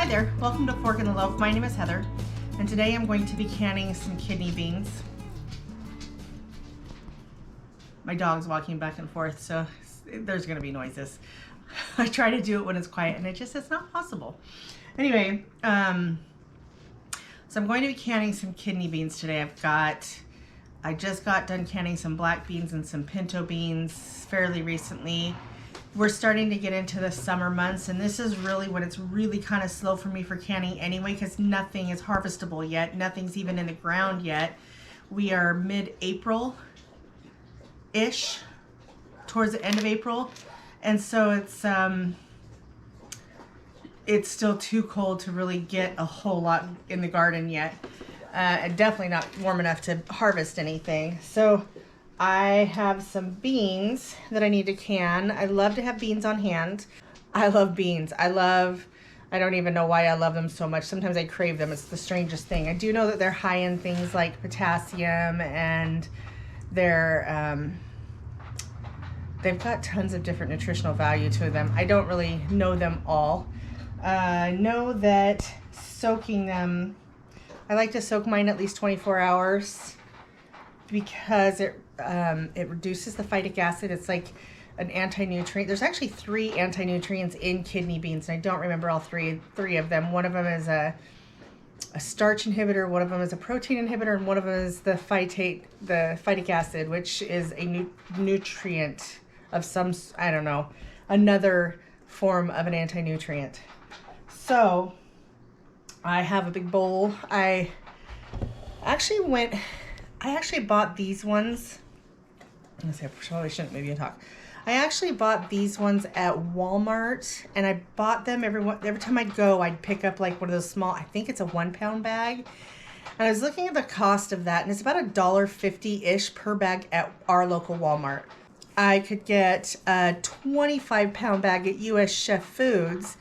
Hi there, welcome to Fork in the Loaf. My name is Heather, and today I'm going to be canning some kidney beans. My dog's walking back and forth, so there's gonna be noises. I try to do it when it's quiet, and it's not possible. Anyway, so I'm going to be canning some kidney beans today. I just got done canning some black beans and some pinto beans fairly recently. We're starting to get into the summer months, and this is really when it's really kind of slow for me for canning anyway, because nothing is harvestable yet. Nothing's even in the ground yet. We are mid-April-ish, towards the end of April, and so it's still too cold to really get a whole lot in the garden yet. And definitely not warm enough to harvest anything. So I have some beans that I need to can. I love to have beans on hand. I love beans. I don't even know why I love them so much. Sometimes I crave them. It's the strangest thing. I do know that they're high in things like potassium, and they've got tons of different nutritional value to them. I don't really know them all. I know that soaking them, I like to soak mine at least 24 hours because it reduces the phytic acid. It's like an anti-nutrient. There's actually 3 anti-nutrients in kidney beans, and I don't remember all three of them. One of them is a starch inhibitor, one of them is a protein inhibitor, and one of them is the phytic acid, which is a nutrient of some, I don't know, another form of an anti-nutrient. So I have a big bowl. I actually bought these ones. I probably shouldn't maybe talk. I actually bought these ones at Walmart, and I bought them every time I go. I'd pick up like one of those small, I think it's a 1-pound bag. And I was looking at the cost of that, and it's about $1.50-ish per bag at our local Walmart. I could get a 25-pound bag at US Chef Foods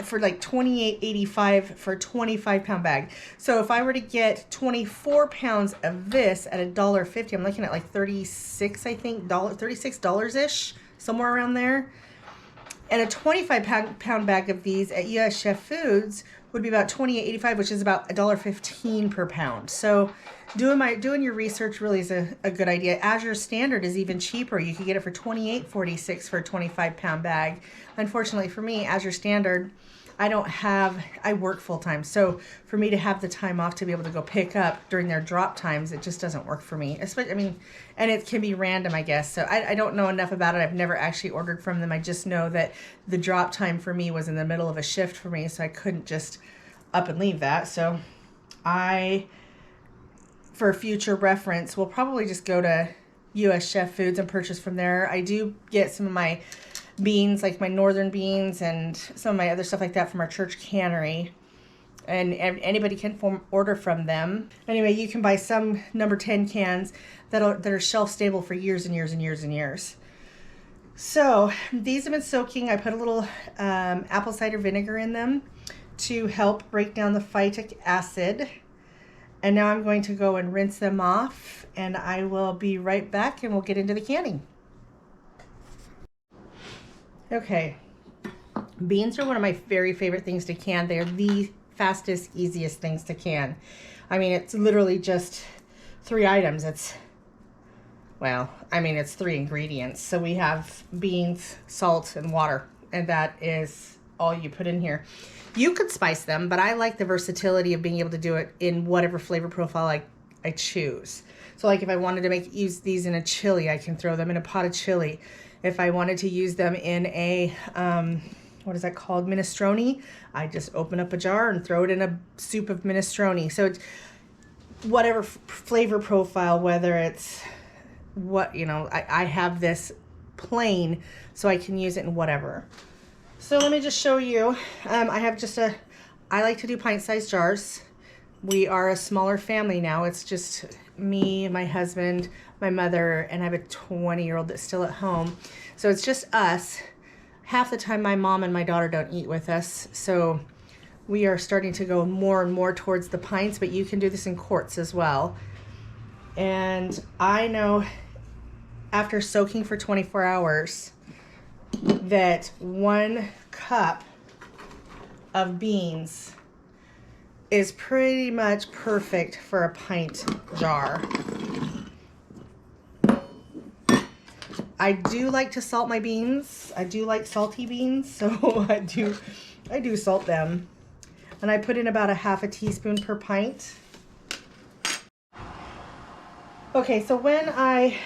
for like $28.85 for a 25-pound bag. So if I were to get 24 pounds of this at $1.50, I'm looking at like $36-ish, somewhere around there. And a 25-pound bag of these at US Chef Foods would be about $28.85, which is about $1.15 per pound. So doing your research really is a good idea. Azure Standard is even cheaper. You could get it for $28.46 for a 25-pound bag. Unfortunately for me, Azure Standard, I work full time. So for me to have the time off to be able to go pick up during their drop times, it just doesn't work for me. Especially, and it can be random, I guess. So I don't know enough about it. I've never actually ordered from them. I just know that the drop time for me was in the middle of a shift for me, so I couldn't just up and leave that. So for future reference, we'll probably just go to US Chef Foods and purchase from there. I do get some of my beans, like my northern beans and some of my other stuff like that, from our church cannery, and anybody can order from them. Anyway, you can buy some number 10 cans that are shelf stable for years and years and years and years. So these have been soaking. I put a little apple cider vinegar in them to help break down the phytic acid. And now I'm going to go and rinse them off, and I will be right back, and we'll get into the canning. Okay, beans are one of my very favorite things to can. They're the fastest, easiest things to can. It's literally just 3 items. It's 3 ingredients. So we have beans, salt, and water, and that is all you put in here. You could spice them, but I like the versatility of being able to do it in whatever flavor profile I choose. So like if I wanted to use these in a chili, I can throw them in a pot of chili. If I wanted to use them in a, what is that called, minestrone, I just open up a jar and throw it in a soup of minestrone. So it's whatever flavor profile, whether it's I have this plain, so I can use it in whatever. So let me just show you. I like to do pint-sized jars. We are a smaller family now. It's just me, my husband, my mother, and I have a 20-year-old that's still at home. So it's just us. Half the time my mom and my daughter don't eat with us. So we are starting to go more and more towards the pints, but you can do this in quarts as well. And I know after soaking for 24 hours that 1 cup of beans is pretty much perfect for a pint jar. I do like to salt my beans. I do like salty beans, so I do salt them. And I put in about a half a teaspoon per pint. Okay, so when I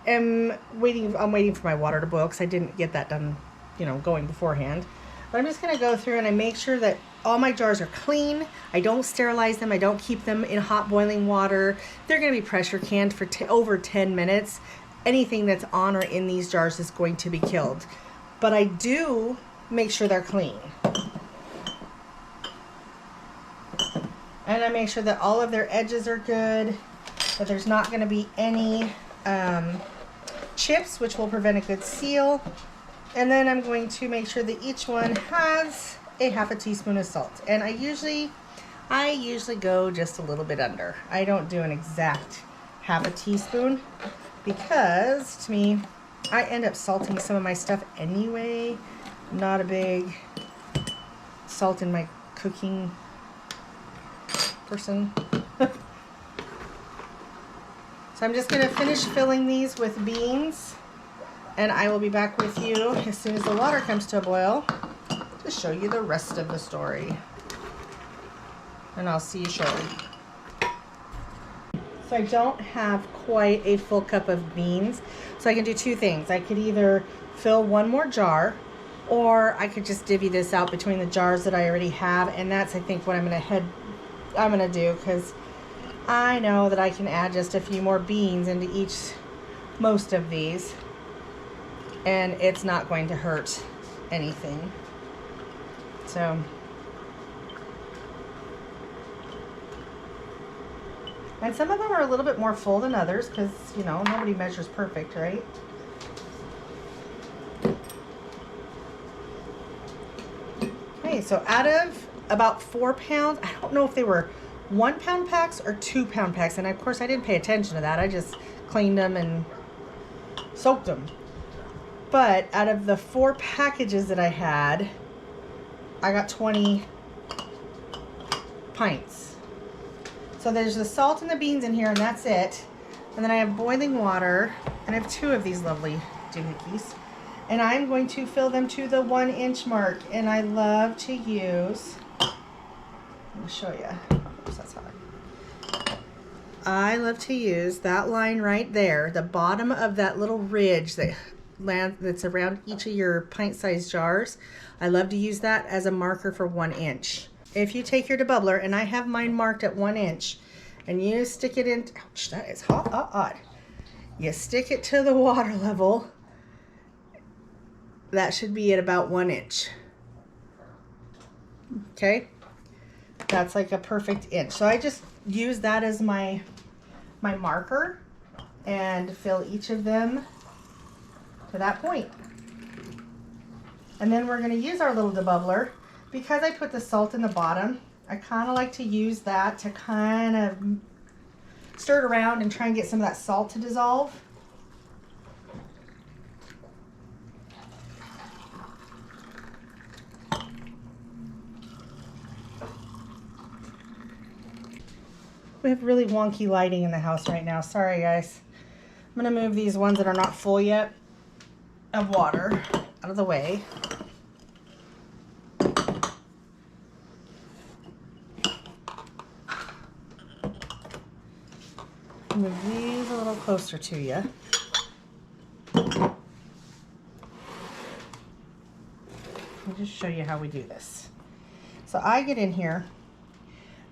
am waiting, I'm waiting for my water to boil because I didn't get that done, you know, going beforehand. But I'm just gonna go through and I make sure that all my jars are clean. I don't sterilize them. I don't keep them in hot boiling water. They're gonna be pressure canned for over 10 minutes. Anything that's on or in these jars is going to be killed. But I do make sure they're clean. And I make sure that all of their edges are good, that there's not gonna be any chips, which will prevent a good seal. And then I'm going to make sure that each one has a half a teaspoon of salt. And I usually go just a little bit under. I don't do an exact half a teaspoon because to me, I end up salting some of my stuff anyway. I'm not a big salt in my cooking person. So I'm just gonna finish filling these with beans, and I will be back with you as soon as the water comes to a boil to show you the rest of the story. And I'll see you shortly. So I don't have quite a full cup of beans, so I can do two things. I could either fill one more jar, or I could just divvy this out between the jars that I already have, and that's I think what I'm gonna do, because I know that I can add just a few more beans into most of these, and it's not going to hurt anything. So and some of them are a little bit more full than others because, you know, nobody measures perfect, right? Okay, so out of about 4 pounds, I don't know if they were 1 pound packs or 2 pound packs, and of course I didn't pay attention to that. I just cleaned them and soaked them. But out of the 4 packages that I had, I got 20 pints. So there's the salt and the beans in here, and that's it. And then I have boiling water, and I have 2 of these lovely doohickeys. And I'm going to fill them to the 1 inch mark. And I love to use, let me show you. Oops, that's hard. I love to use that line right there, the bottom of that little ridge that's around each of your pint-sized jars. I love to use that as a marker for 1 inch. If you take your debubbler, and I have mine marked at 1 inch, and you stick it in, ouch, that is hot. You stick it to the water level, that should be at about 1 inch. Okay, that's like a perfect inch. So I just use that as my marker and fill each of them to that point. And then we're gonna use our little debubbler. Because I put the salt in the bottom, I kind of like to use that to kind of stir it around and try and get some of that salt to dissolve. We have really wonky lighting in the house right now. Sorry, guys. I'm going to move these ones that are not full yet of water out of the way. Move these a little closer to you. I'll just show you how we do this. So I get in here.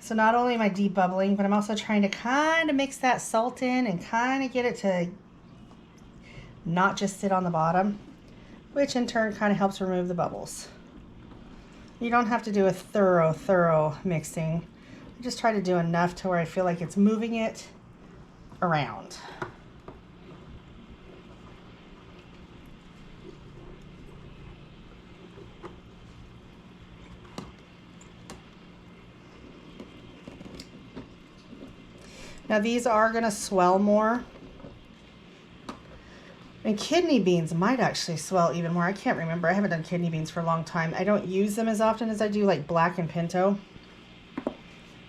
So not only am I debubbling, but I'm also trying to kind of mix that salt in and kind of get it to not just sit on the bottom, which in turn kind of helps remove the bubbles. You don't have to do a thorough mixing. I just try to do enough to where I feel like it's moving it around. Now these are going to swell more. And kidney beans might actually swell even more. I can't remember. I haven't done kidney beans for a long time. I don't use them as often as I do like black and pinto.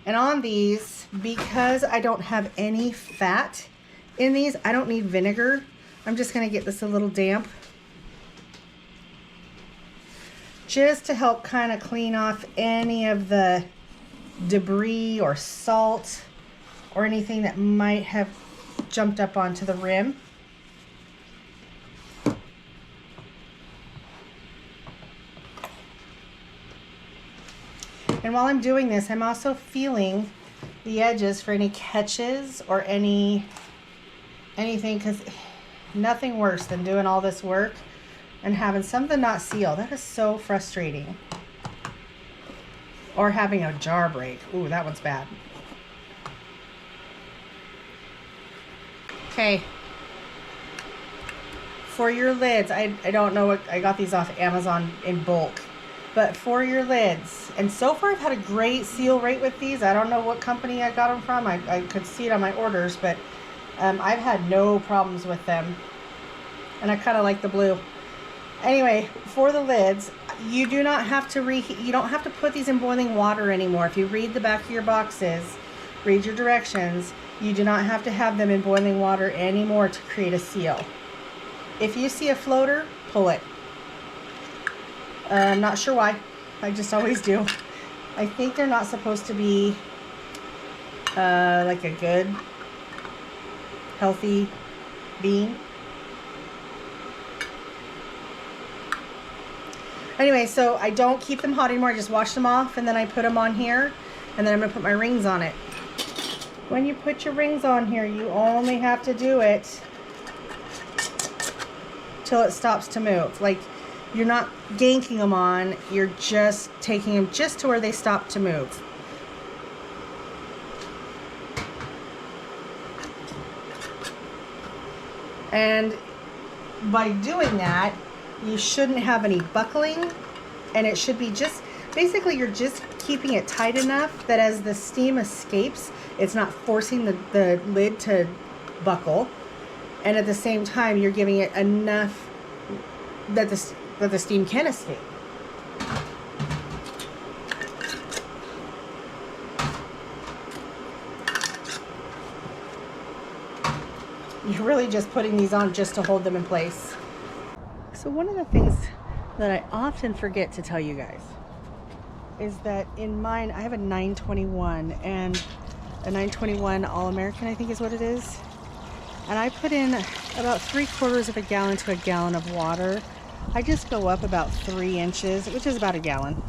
And on these, because I don't have any fat in these, I don't need vinegar. I'm just going to get this a little damp, just to help kind of clean off any of the debris or salt or anything that might have jumped up onto the rim. And while I'm doing this, I'm also feeling the edges for any catches or anything, because nothing worse than doing all this work and having something not seal. That is so frustrating. Or having a jar break. Ooh, that one's bad. Okay. For your lids, I don't know what, I got these off Amazon in bulk. But for your lids, and so far I've had a great seal rate with these. I don't know what company I got them from. I could see it on my orders, but I've had no problems with them. And I kind of like the blue. Anyway, for the lids, you do not have to reheat. You don't have to put these in boiling water anymore. If you read the back of your boxes, read your directions, you do not have to have them in boiling water anymore to create a seal. If you see a floater, pull it. I'm not sure why. I just always do. I think they're not supposed to be like a good, healthy bean. Anyway, so I don't keep them hot anymore. I just wash them off and then I put them on here, and then I'm gonna put my rings on it. When you put your rings on here, you only have to do it till it stops to move. Like, you're not ganking them on, you're just taking them just to where they stop to move. And by doing that, you shouldn't have any buckling, and it should be just, basically you're just keeping it tight enough that as the steam escapes, it's not forcing the lid to buckle, and at the same time you're giving it enough that the steam can escape. You're really just putting these on just to hold them in place. So one of the things that I often forget to tell you guys is that in mine, I have a 921, and a 921 All-American, I think is what it is. And I put in about 3/4 of a gallon to a gallon of water. I just go up about 3 inches, which is about a gallon.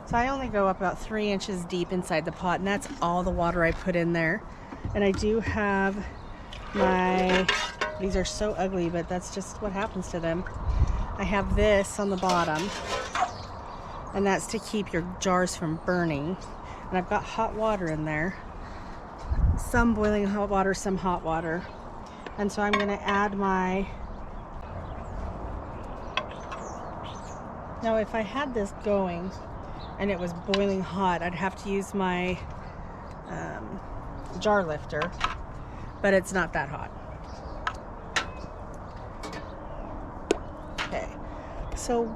So I only go up about 3 inches deep inside the pot, and that's all the water I put in there. And I do have my, these are so ugly, but that's just what happens to them. I have this on the bottom, and that's to keep your jars from burning. And I've got hot water in there. Some boiling hot water, some hot water. And so I'm gonna add my, now if I had this going and it was boiling hot, I'd have to use my jar lifter, but it's not that hot. Okay, so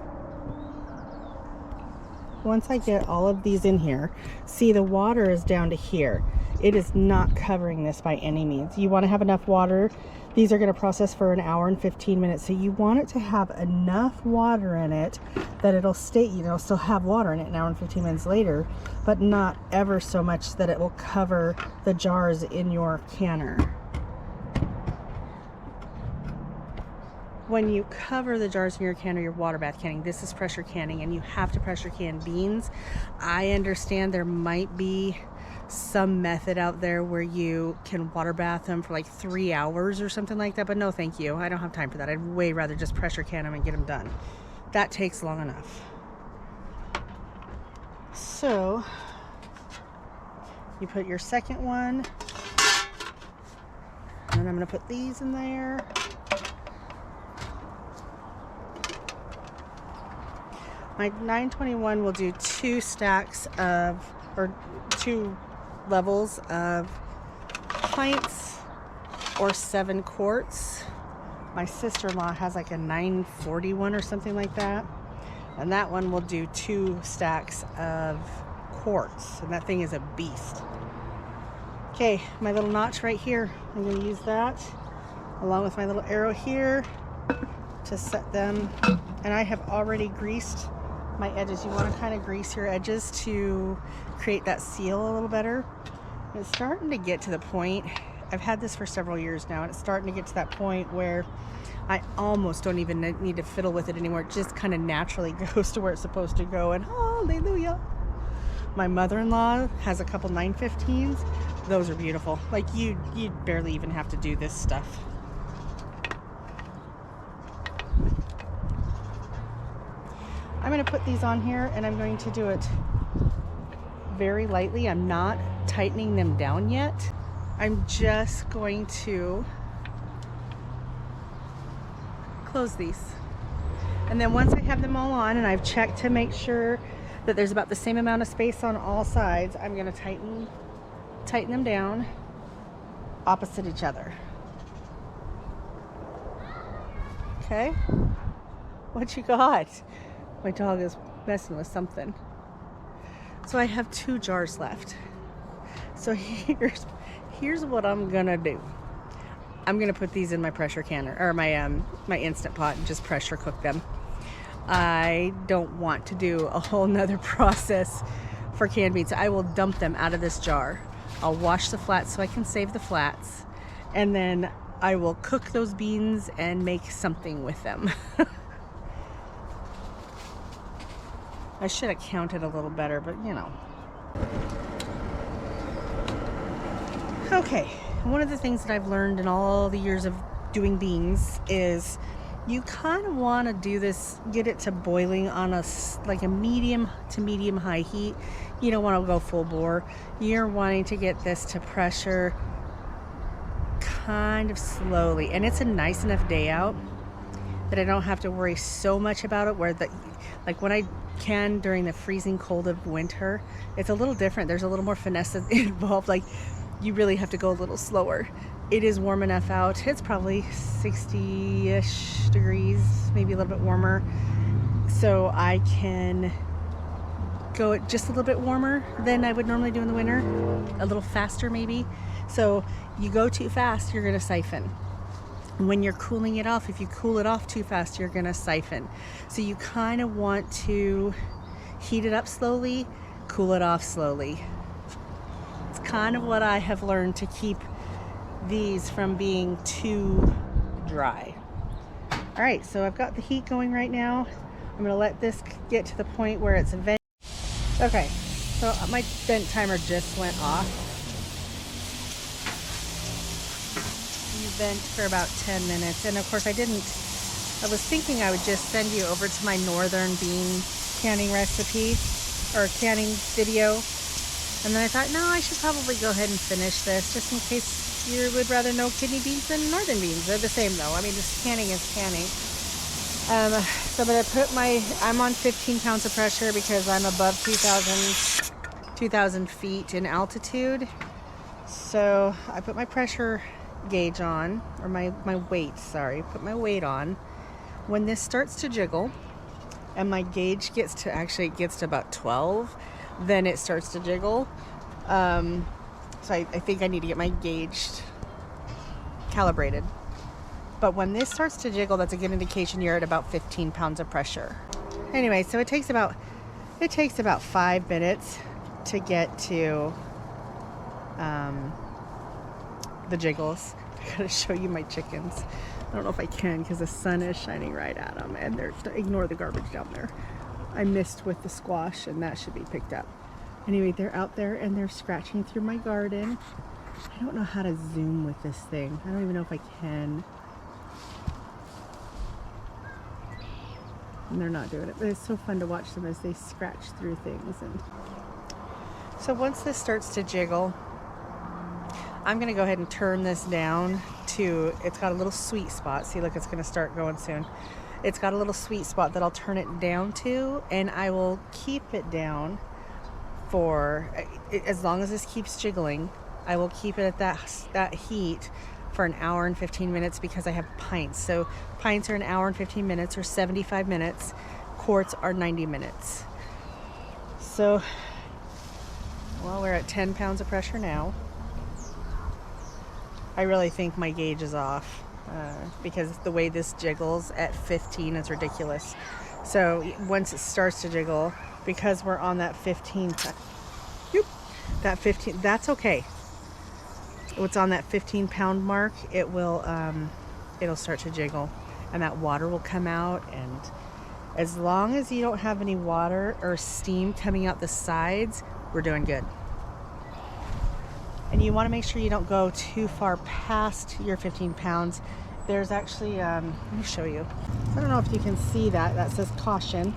once I get all of these in here, see, the water is down to here. It is not covering this by any means. You want to have enough water. These are going to process for an hour and 15 minutes. So you want it to have enough water in it that it'll stay, you know, still have water in it an hour and 15 minutes later, but not ever so much that it will cover the jars in your canner. When you cover the jars in your canner, your water bath canning, this is pressure canning, and you have to pressure can beans. I understand there might be some method out there where you can water bath them for like 3 hours or something like that, but no thank you. I don't have time for that. I'd way rather just pressure can them and get them done. That takes long enough. So you put your second one, and then I'm going to put these in there. My 921 will do 2 stacks of, or 2 levels of pints, or 7 quarts. My sister-in-law has like a 941 or something like that. And that one will do 2 stacks of quartz. And that thing is a beast. Okay, my little notch right here. I'm going to use that along with my little arrow here to set them. And I have already greased my edges. You want to kind of grease your edges to create that seal a little better. And it's starting to get to the point, I've had this for several years now, and it's starting to get to that point where I almost don't even need to fiddle with it anymore. It just kind of naturally goes to where it's supposed to go, and hallelujah. My mother-in-law has a couple 915s. Those are beautiful. Like you barely even have to do this stuff. I'm going to put these on here, and I'm going to do it very lightly. I'm not tightening them down yet. I'm just going to close these. And then once I have them all on and I've checked to make sure that there's about the same amount of space on all sides, I'm going to tighten them down opposite each other. Okay? What you got? My dog is messing with something. So I have 2 jars left. So here's what I'm gonna do. I'm gonna put these in my pressure canner, or my Instant Pot, and just pressure cook them. I don't want to do a whole nother process for canned beans. I will dump them out of this jar. I'll wash the flats so I can save the flats, and then I will cook those beans and make something with them. I should have counted a little better, but you know. Okay, one of the things that I've learned in all the years of doing beans is you kind of want to do this, get it to boiling on like a medium to medium high heat. You don't want to go full bore. You're wanting to get this to pressure kind of slowly. And it's a nice enough day out that I don't have to worry so much about it, like when I can during the freezing cold of winter, it's a little different. There's a little more finesse involved. Like you really have to go a little slower. It is warm enough out. It's probably 60-ish degrees, maybe a little bit warmer. So I can go just a little bit warmer than I would normally do in the winter. A little faster maybe. So you go too fast, you're gonna siphon. When you're cooling it off, if you cool it off too fast, you're gonna siphon. So you kind of want to heat it up slowly, cool it off slowly. It's kind of what I have learned to keep these from being too dry. All right, so I've got the heat going right now. I'm gonna let this get to the point where it's vent. Okay, so my vent timer just went off. Vent for about 10 minutes, and of course I was thinking I would just send you over to my northern bean canning recipe or canning video, and then I thought, no, I should probably go ahead and finish this just in case you would rather know kidney beans than northern beans. They're the same though. I mean, just canning is canning. So I'm gonna put I'm on 15 pounds of pressure because I'm above 2,000 feet in altitude. So I put my pressure gauge on, or my weight, sorry, put my weight on. When this starts to jiggle and my gauge gets to about 12, then it starts to jiggle. So I think I need to get my gauge calibrated. But when this starts to jiggle, that's a good indication you're at about 15 pounds of pressure. Anyway, so it takes about 5 minutes to get to the jiggles. I gotta show you my chickens. I don't know if I can because the sun is shining right at them, and ignore the garbage down there. I missed with the squash, and that should be picked up. Anyway, they're out there and they're scratching through my garden. I don't know how to zoom with this thing. I don't even know if I can. And they're not doing it, but it's so fun to watch them as they scratch through things. And so once this starts to jiggle, I'm gonna go ahead and turn this down to, it's got a little sweet spot. See, look, it's gonna start going soon. It's got a little sweet spot that I'll turn it down to, and I will keep it down for, as long as this keeps jiggling, I will keep it at that heat for an hour and 15 minutes because I have pints. So pints are an hour and 15 minutes or 75 minutes. Quarts are 90 minutes. So, well, we're at 10 pounds of pressure now. I really think my gauge is off because the way this jiggles at 15 is ridiculous. So once it starts to jiggle, because we're on that 15, that's okay. It's on that 15-pound mark, it will, it'll start to jiggle, and that water will come out. And as long as you don't have any water or steam coming out the sides, we're doing good. And you want to make sure you don't go too far past your 15 pounds. There's actually, let me show you. I don't know if you can see that. That says caution.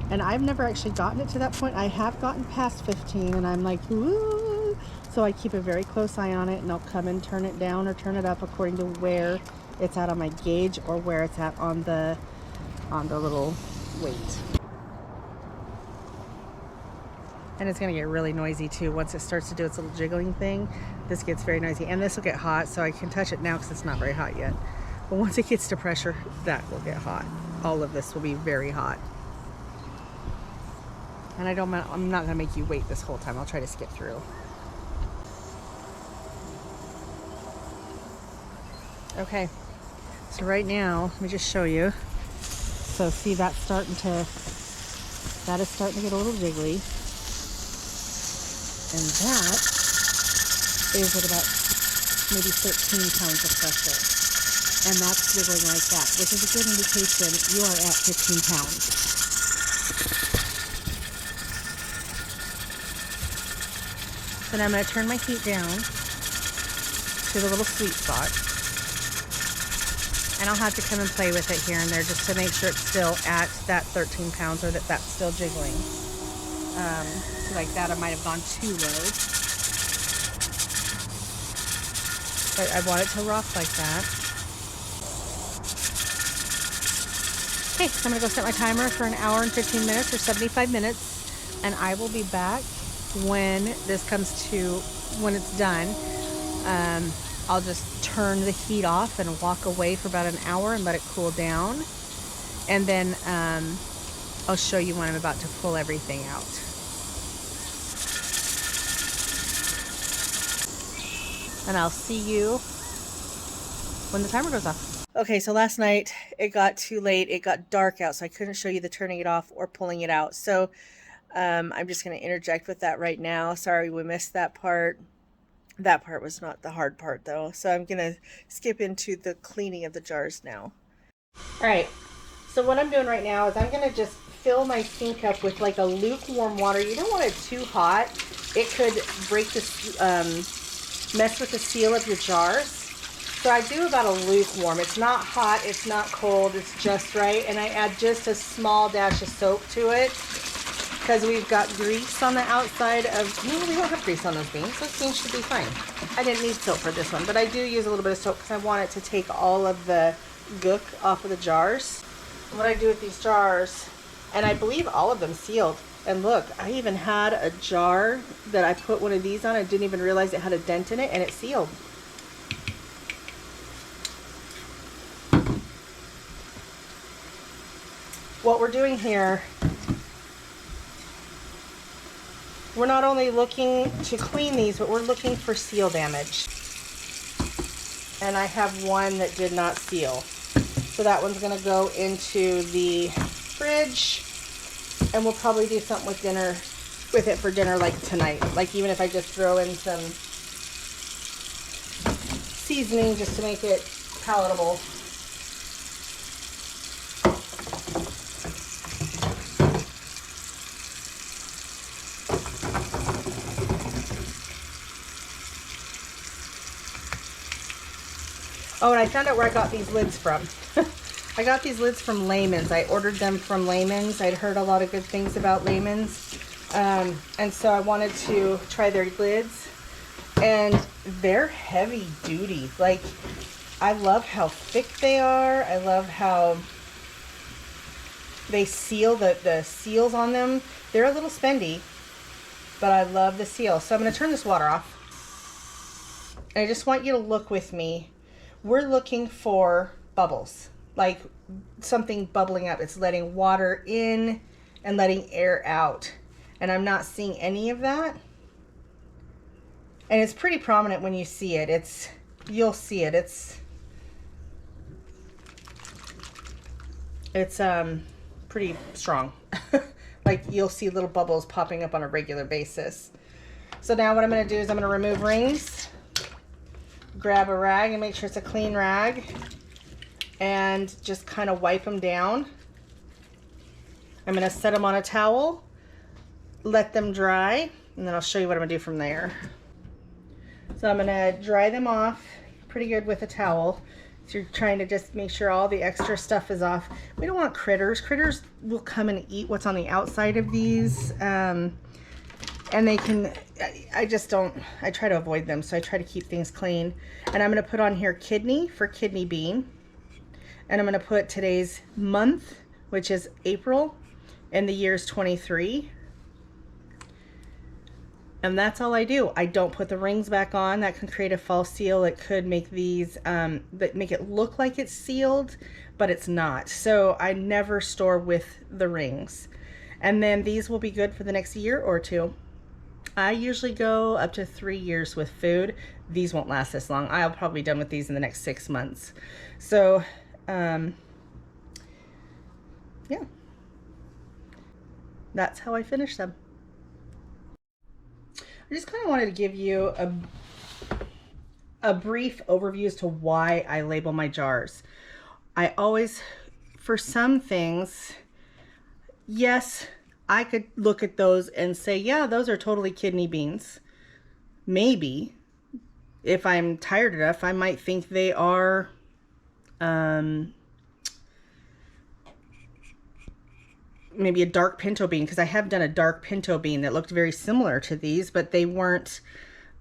And I've never actually gotten it to that point. I have gotten past 15 and I'm like, ooh. So I keep a very close eye on it, and I'll come and turn it down or turn it up according to where it's at on my gauge or where it's at on the little weight. And it's gonna get really noisy too. Once it starts to do its little jiggling thing, this gets very noisy. And this will get hot, so I can touch it now because it's not very hot yet. But once it gets to pressure, that will get hot. All of this will be very hot. And I'm not gonna make you wait this whole time. I'll try to skip through. Okay, so right now, let me just show you. So see, that is starting to get a little jiggly. And that is at about maybe 13 pounds of pressure. And that's jiggling like that, which is a good indication you are at 15 pounds. Then I'm going to turn my heat down to the little sweet spot. And I'll have to come and play with it here and there just to make sure it's still at that 13 pounds or that that's still jiggling. So like that, I might have gone too low. But I want it to rock like that. Okay, so I'm gonna go set my timer for an hour and 15 minutes or 75 minutes. And I will be back when this comes to, when it's done. I'll just turn the heat off and walk away for about an hour and let it cool down. And then I'll show you when I'm about to pull everything out. And I'll see you when the timer goes off. Okay, so last night it got too late. It got dark out, so I couldn't show you the turning it off or pulling it out. So I'm just going to interject with that right now. Sorry we missed that part. That part was not the hard part though. So I'm going to skip into the cleaning of the jars now. All right, so what I'm doing right now is I'm going to just fill my sink up with like a lukewarm water. You don't want it too hot. It could break this, mess with the seal of your jars. So I do about a lukewarm. It's not hot, it's not cold, it's just right. And I add just a small dash of soap to it because we've got grease on the outside of, no, we don't have grease on those beans. Those beans should be fine. I didn't need soap for this one, but I do use a little bit of soap because I want it to take all of the gook off of the jars. What I do with these jars, and I believe all of them sealed. And look, I even had a jar that I put one of these on. I didn't even realize it had a dent in it, and it sealed. What we're doing here, we're not only looking to clean these, but we're looking for seal damage. And I have one that did not seal. So that one's gonna go into the fridge. And we'll probably do something with dinner, with it for dinner like tonight. Like even if I just throw in some seasoning just to make it palatable. Oh, and I found out where I got these lids from. I got these lids from Layman's. I ordered them from Layman's. I'd heard a lot of good things about Layman's. And so I wanted to try their lids. And they're heavy duty. Like, I love how thick they are. I love how they seal, the seals on them. They're a little spendy, but I love the seal. So I'm going to turn this water off. And I just want you to look with me we're looking for bubbles, like something bubbling up. It's letting water in and letting air out. And I'm not seeing any of that. And it's pretty prominent when you see it. You'll see it. It's pretty strong. Like you'll see little bubbles popping up on a regular basis. So now what I'm going to do is I'm going to remove rings, grab a rag and make sure it's a clean rag, and just kind of wipe them down. I'm going to set them on a towel, let them dry, and then I'll show you what I'm going to do from there. So I'm going to dry them off pretty good with a towel. So you're trying to just make sure all the extra stuff is off. We don't want critters. Critters will come and eat what's on the outside of these. And they can, I try to avoid them. So I try to keep things clean. And I'm going to put on here kidney for kidney bean. And I'm going to put today's month, which is April, and the year's 23. And that's all I do. I don't put the rings back on. That can create a false seal. It could make these, make it look like it's sealed, but it's not. So I never store with the rings. And then these will be good for the next year or two. I usually go up to 3 years with food. These won't last this long. I'll probably be done with these in the next 6 months. So, yeah. That's how I finish them. I just kind of wanted to give you a brief overview as to why I label my jars. I always, for some things, yes, I could look at those and say, yeah, those are totally kidney beans. Maybe, if I'm tired enough, I might think they are maybe a dark pinto bean, because I have done a dark pinto bean that looked very similar to these, but they weren't,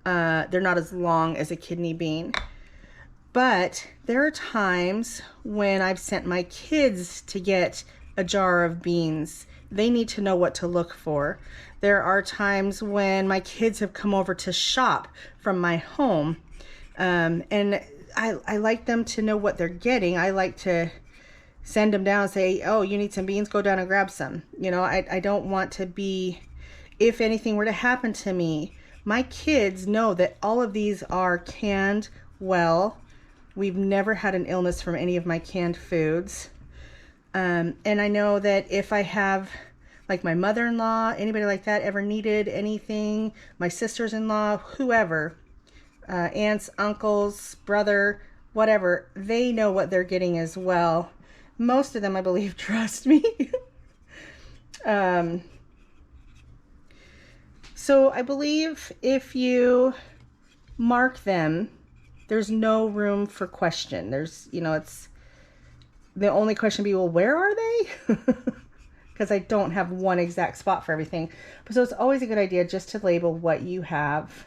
they're not as long as a kidney bean. But there are times when I've sent my kids to get a jar of beans. They need to know what to look for. There are times when my kids have come over to shop from my home, and I like them to know what they're getting. I like to send them down and say, oh, you need some beans, go down and grab some. You know, I don't want to be, if anything were to happen to me, my kids know that all of these are canned well. We've never had an illness from any of my canned foods. And I know that if I have, like my mother-in-law, anybody like that ever needed anything, my sisters-in-law, whoever, aunts, uncles, brother, whatever, they know what they're getting as well. Most of them, I believe, trust me. So I believe if you mark them, there's no room for question. There's, you know, it's the only question be, well, where are they? Because I don't have one exact spot for everything. So it's always a good idea just to label what you have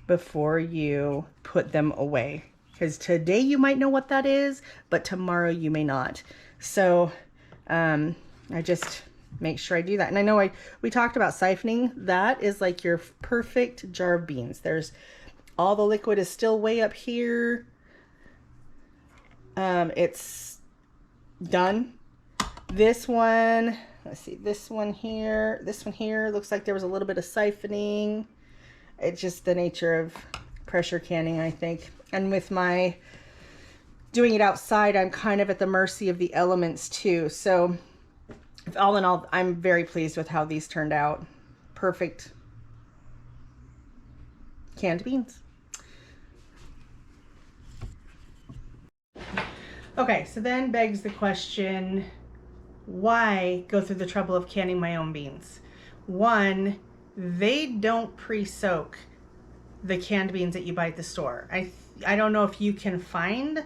before you put them away. Because today you might know what that is, but tomorrow you may not. So I just make sure I do that. And I know we talked about siphoning. That is like your perfect jar of beans. There's all the liquid is still way up here. It's done. This one, let's see, this one here looks like there was a little bit of siphoning. It's just the nature of pressure canning, I think. And with my doing it outside, I'm kind of at the mercy of the elements too. So all in all, I'm very pleased with how these turned out. Perfect canned beans. Okay, so then begs the question, why go through the trouble of canning my own beans? One, they don't pre-soak the canned beans that you buy at the store. I don't know if you can find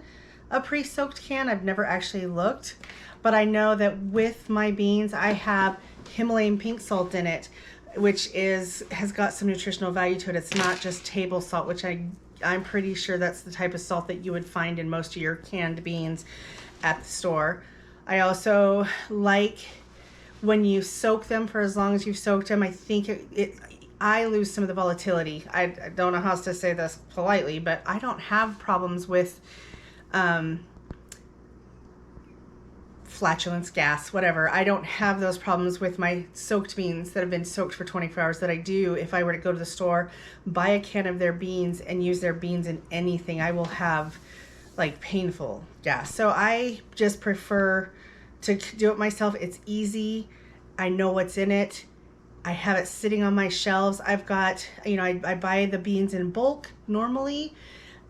a pre-soaked can. I've never actually looked, but I know that with my beans, I have Himalayan pink salt in it, which has got some nutritional value to it. It's not just table salt, which I'm pretty sure that's the type of salt that you would find in most of your canned beans at the store. I also like when you soak them for as long as you've soaked them. I think I lose some of the volatility. I don't know how else to say this politely, but I don't have problems with flatulence, gas, whatever. I don't have those problems with my soaked beans that have been soaked for 24 hours that I do. If I were to go to the store, buy a can of their beans and use their beans in anything, I will have like painful gas. So I just prefer to do it myself. It's easy. I know what's in it. I have it sitting on my shelves. I've got, you know, I buy the beans in bulk normally.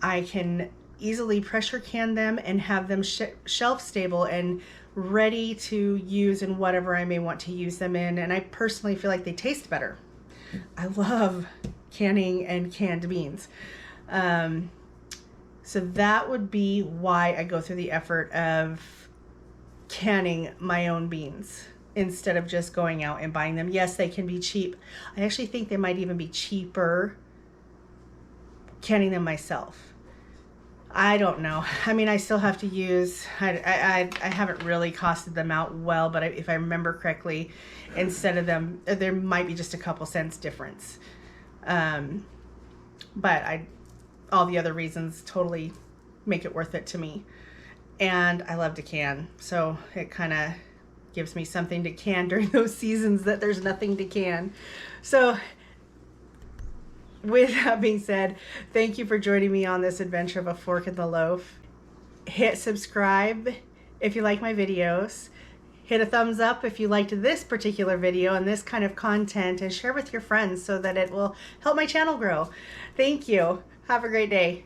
I can easily pressure can them and have them shelf stable and ready to use in whatever I may want to use them in. And I personally feel like they taste better. I love canning and canned beans. So that would be why I go through the effort of canning my own beans instead of just going out and buying them. Yes, they can be cheap. I actually think they might even be cheaper canning them myself. I don't know. I mean, I still have to use, I haven't really costed them out well, but if I remember correctly, instead of them, there might be just a couple cents difference. But all the other reasons totally make it worth it to me. And I love to can, so it kind of gives me something to can during those seasons that there's nothing to can. So with that being said, thank you for joining me on this adventure of a fork in the loaf. Hit subscribe if you like my videos. Hit a thumbs up if you liked this particular video and this kind of content, and share with your friends so that it will help my channel grow. Thank you. Have a great day.